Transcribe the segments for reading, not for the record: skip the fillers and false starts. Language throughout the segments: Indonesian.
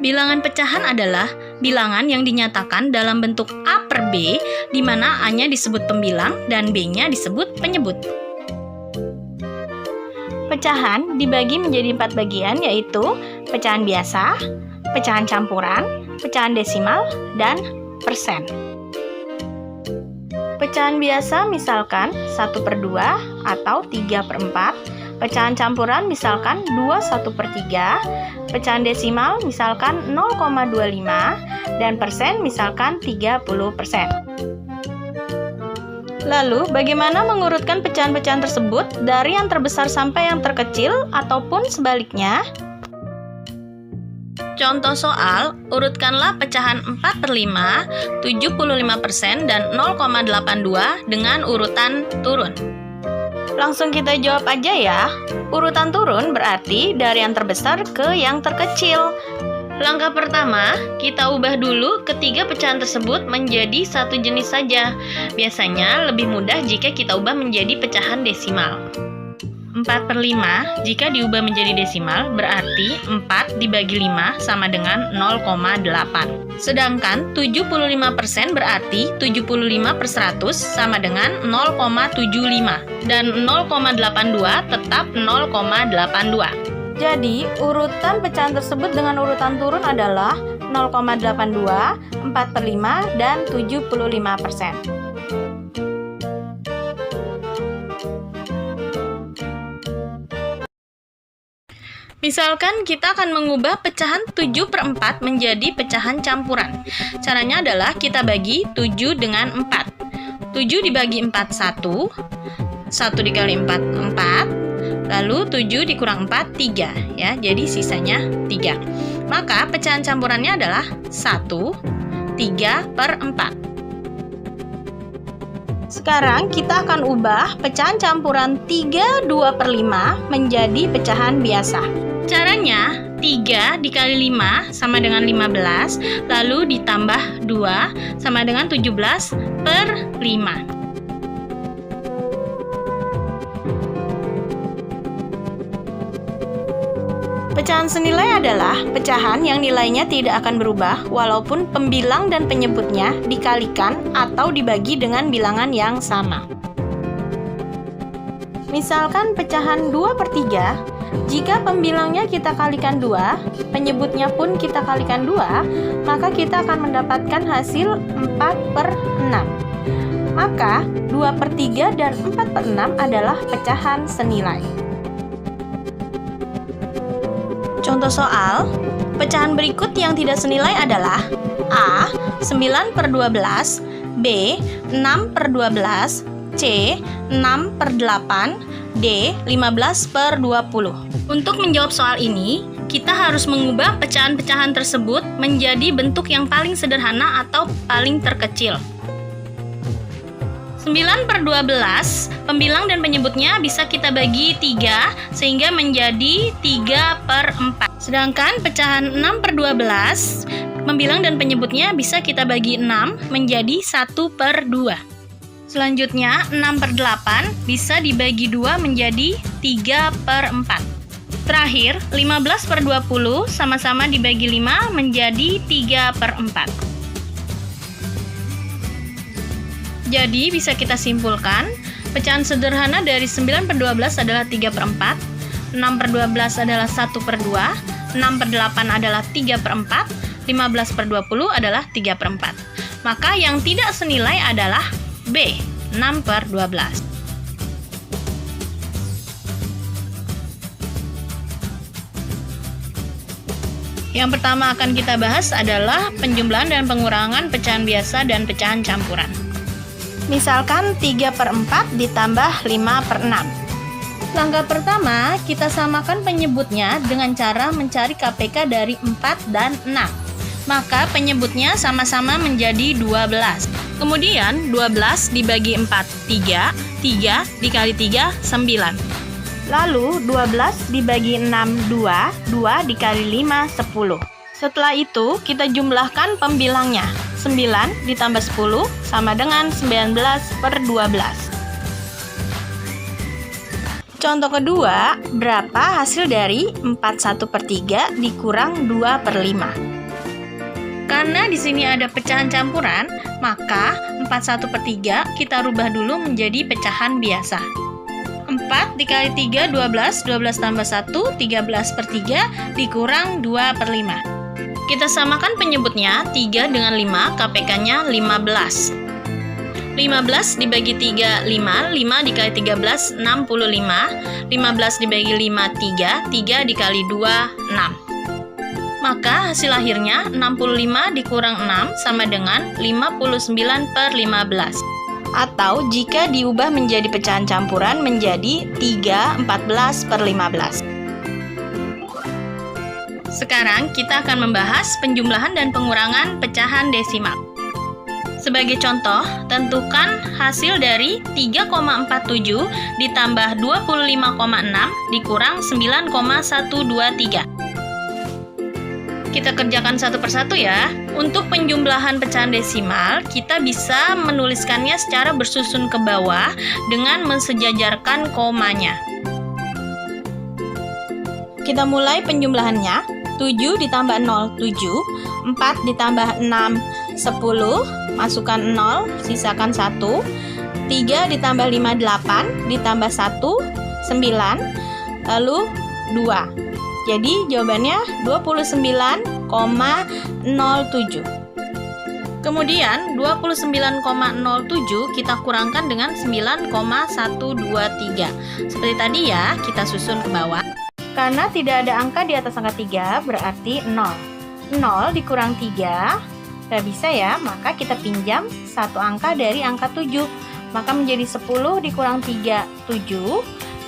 Bilangan pecahan adalah bilangan yang dinyatakan dalam bentuk A per B, di mana A-nya disebut pembilang dan B-nya disebut penyebut. Pecahan dibagi menjadi 4 bagian, yaitu pecahan biasa, pecahan campuran, pecahan desimal, dan persen. Pecahan biasa misalkan 1/2 atau 3/4, pecahan campuran misalkan 2/1/3, pecahan desimal misalkan 0,25, dan persen misalkan 30%. Lalu, bagaimana mengurutkan pecahan-pecahan tersebut dari yang terbesar sampai yang terkecil ataupun sebaliknya? Contoh soal, urutkanlah pecahan 4/5, 75%, dan 0,82 dengan urutan turun. Langsung kita jawab aja ya. Urutan turun berarti dari yang terbesar ke yang terkecil. Langkah pertama, kita ubah dulu ketiga pecahan tersebut menjadi satu jenis saja. Biasanya lebih mudah jika kita ubah menjadi pecahan desimal. 4/5 jika diubah menjadi desimal berarti 4 dibagi 5 sama dengan 0,8. Sedangkan 75% berarti 75/100 sama dengan 0,75. Dan 0,82 tetap 0,82. Jadi, urutan pecahan tersebut dengan urutan turun adalah 0,82, 4/5, dan 75%. Misalkan kita akan mengubah pecahan 7/4 menjadi pecahan campuran. Caranya adalah kita bagi 7 dengan 4. 7 dibagi 4, 1. 1 dikali 4, 4. Lalu 7 dikurang 4, 3. Ya, jadi sisanya 3. Maka pecahan campurannya adalah 1, 3/4. Sekarang kita akan ubah pecahan campuran 3, 2/5 menjadi pecahan biasa. Caranya, 3 dikali 5 sama dengan 15, lalu ditambah 2 sama dengan 17/5. Pecahan senilai adalah pecahan yang nilainya tidak akan berubah walaupun pembilang dan penyebutnya dikalikan atau dibagi dengan bilangan yang sama. Misalkan pecahan 2/3, jika pembilangnya kita kalikan 2, penyebutnya pun kita kalikan 2, maka kita akan mendapatkan hasil 4/6. Maka 2/3 dan 4/6 adalah pecahan senilai. Contoh soal, pecahan berikut yang tidak senilai adalah A. 9/12, B. 6/12, C. 6/8, D. 15/20. Untuk menjawab soal ini, kita harus mengubah pecahan-pecahan tersebut menjadi bentuk yang paling sederhana atau paling terkecil. 9/12, pembilang dan penyebutnya bisa kita bagi 3 sehingga menjadi 3/4. Sedangkan pecahan 6/12, pembilang dan penyebutnya bisa kita bagi 6 menjadi 1/2. Selanjutnya 6/8 bisa dibagi 2 menjadi 3/4. Terakhir 15/20 sama-sama dibagi 5 menjadi 3/4. Jadi, bisa kita simpulkan, pecahan sederhana dari 9/12 adalah 3/4, 6/12 adalah 1/2, 6/8 adalah 3/4, 15/20 adalah 3/4. Maka yang tidak senilai adalah B, 6/12. Yang pertama akan kita bahas adalah penjumlahan dan pengurangan pecahan biasa dan pecahan campuran. Misalkan 3/4 ditambah 5/6. Langkah pertama, kita samakan penyebutnya dengan cara mencari KPK dari 4 dan 6. Maka penyebutnya sama-sama menjadi 12. Kemudian 12 dibagi 4, 3. 3 dikali 3, 9. Lalu 12 dibagi 6, 2. 2 dikali 5, 10. Setelah itu, kita jumlahkan pembilangnya. 9 ditambah 10 sama dengan 19/12. Contoh kedua, berapa hasil dari 41/3 dikurang 2/5? Karena di sini ada pecahan campuran, maka 41/3 kita rubah dulu menjadi pecahan biasa. 4 dikali 3, 12, 12 tambah 1, 13/3 dikurang 2/5. Kita samakan penyebutnya, 3 dengan 5, KPK-nya 15. 15 dibagi 3, 5, 5 dikali 13, 65, 15 dibagi 5, 3 dikali 2, 6. Maka hasil akhirnya 65 dikurang 6 sama dengan 59/15. Atau jika diubah menjadi pecahan campuran menjadi 3 14/15. Sekarang kita akan membahas penjumlahan dan pengurangan pecahan desimal. Sebagai contoh, tentukan hasil dari 3,47 ditambah 25,6 dikurang 9,123. Kita kerjakan satu persatu ya. Untuk penjumlahan pecahan desimal, kita bisa menuliskannya secara bersusun ke bawah dengan mensejajarkan komanya. Kita mulai penjumlahannya. 7 ditambah 0, 7. 4 ditambah 6, 10. Masukkan 0, sisakan 1. 3 ditambah 5, 8. Ditambah 1, 9. Lalu 2. Jadi jawabannya 29,07. Kemudian 29,07 kita kurangkan dengan 9,123. Seperti tadi ya, kita susun ke bawah. Karena tidak ada angka di atas angka 3, berarti 0. 0 dikurang 3, nggak bisa ya, maka kita pinjam satu angka dari angka 7. Maka menjadi 10 dikurang 3, 7.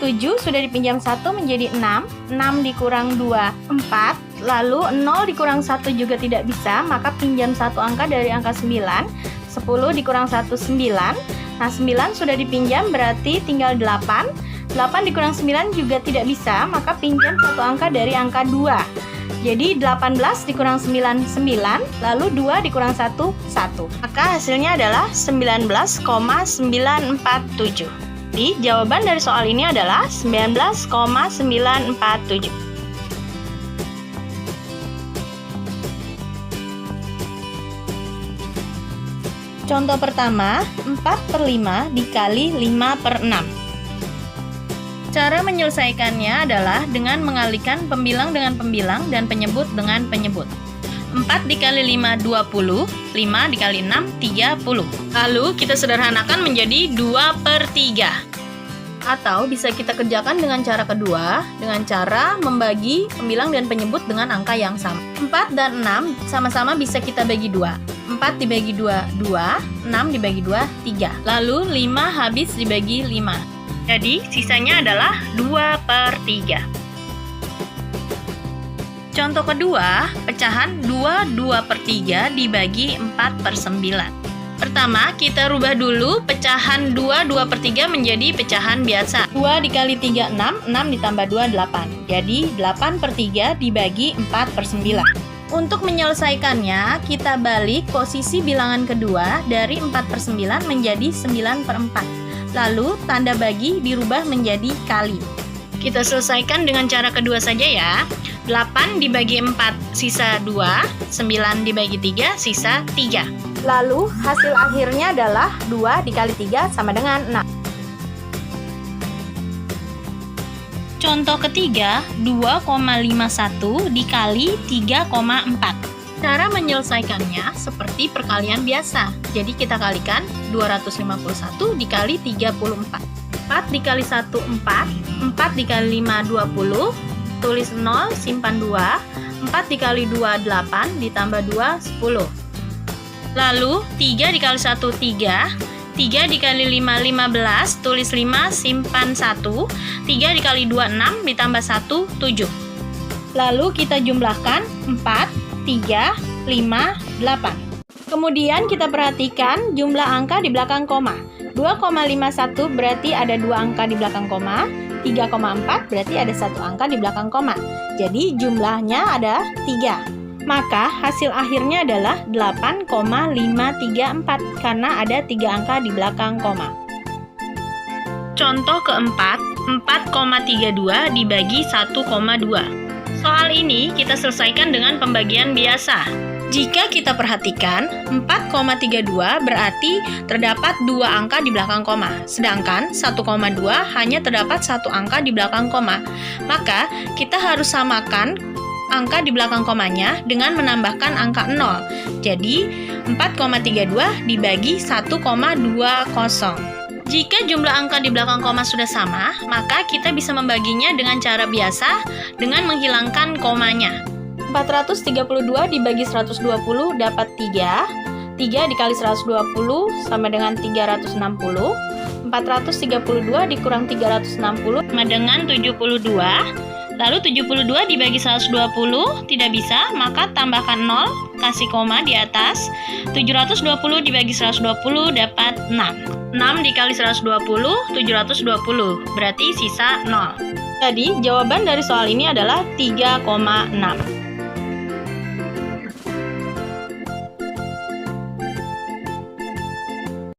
7 sudah dipinjam 1 menjadi 6. 6 dikurang 2, 4. Lalu 0 dikurang 1 juga tidak bisa, maka pinjam satu angka dari angka 9. 10 dikurang 1, 9. Nah, 9 sudah dipinjam berarti tinggal 8. 8 dikurang 9 juga tidak bisa, maka pinjam satu angka dari angka 2. Jadi 18 dikurang 9, 9. Lalu 2 dikurang 1, 1. Maka hasilnya adalah 19,947. Jadi, jawaban dari soal ini adalah 19,947. Contoh pertama, 4/5 dikali 5/6. Cara menyelesaikannya adalah dengan mengalihkan pembilang dengan pembilang dan penyebut dengan penyebut. 4 dikali 5, 20. 5 dikali 6, 30. Lalu kita sederhanakan menjadi 2/3. Atau bisa kita kerjakan dengan cara kedua, dengan cara membagi pembilang dan penyebut dengan angka yang sama. 4 dan 6 sama-sama bisa kita bagi 2. 4 dibagi 2, 2. 6 dibagi 2, 3. Lalu 5 habis dibagi 5. Jadi sisanya adalah 2/3. Contoh kedua, pecahan 2/3 dibagi 4/9. Pertama, kita rubah dulu pecahan 2/3 menjadi pecahan biasa. 2 dikali 3, 6. 6 ditambah 2, 8. Jadi 8/3 dibagi 4/9. Untuk menyelesaikannya, kita balik posisi bilangan kedua dari 4/9 menjadi 9/4. Lalu tanda bagi dirubah menjadi kali. Kita selesaikan dengan cara kedua saja ya. 8 dibagi 4 sisa 2, 9 dibagi 3 sisa 3. Lalu hasil akhirnya adalah 2 dikali 3 sama dengan 6. Contoh ketiga, 2,51 dikali 3,4. Cara menyelesaikannya seperti perkalian biasa. Jadi kita kalikan 251 dikali 34. 4 dikali 1, 4. 4 dikali 5, 20. Tulis 0, simpan 2. 4 dikali 2, 8. Ditambah 2, 10. Lalu 3 dikali 1, 3. 3 dikali 5, 15. Tulis 5, simpan 1. 3 dikali 2, 6. Ditambah 1, 7. Lalu kita jumlahkan 4, 3, 5, 8. Kemudian kita perhatikan jumlah angka di belakang koma. 2,51 berarti ada 2 angka di belakang koma. 3,4 berarti ada 1 angka di belakang koma. Jadi jumlahnya ada 3. Maka hasil akhirnya adalah 8,534 karena ada 3 angka di belakang koma. Contoh keempat, 4,32 dibagi 1,2. Soal ini kita selesaikan dengan pembagian biasa. Jika kita perhatikan, 4,32 berarti terdapat dua angka di belakang koma, sedangkan 1,2 hanya terdapat satu angka di belakang koma. Maka, kita harus samakan angka di belakang komanya dengan menambahkan angka 0. Jadi, 4,32 dibagi 1,20. Jika jumlah angka di belakang koma sudah sama, maka kita bisa membaginya dengan cara biasa dengan menghilangkan komanya. 432 dibagi 120 dapat 3. 3 dikali 120 sama dengan 360. 432 dikurang 360 sama dengan 72. Lalu 72 dibagi 120 tidak bisa, maka tambahkan 0, kasih koma di atas. 720 dibagi 120 dapat 6. 6 dikali 120, 720, berarti sisa 0. Jadi, jawaban dari soal ini adalah 3,6.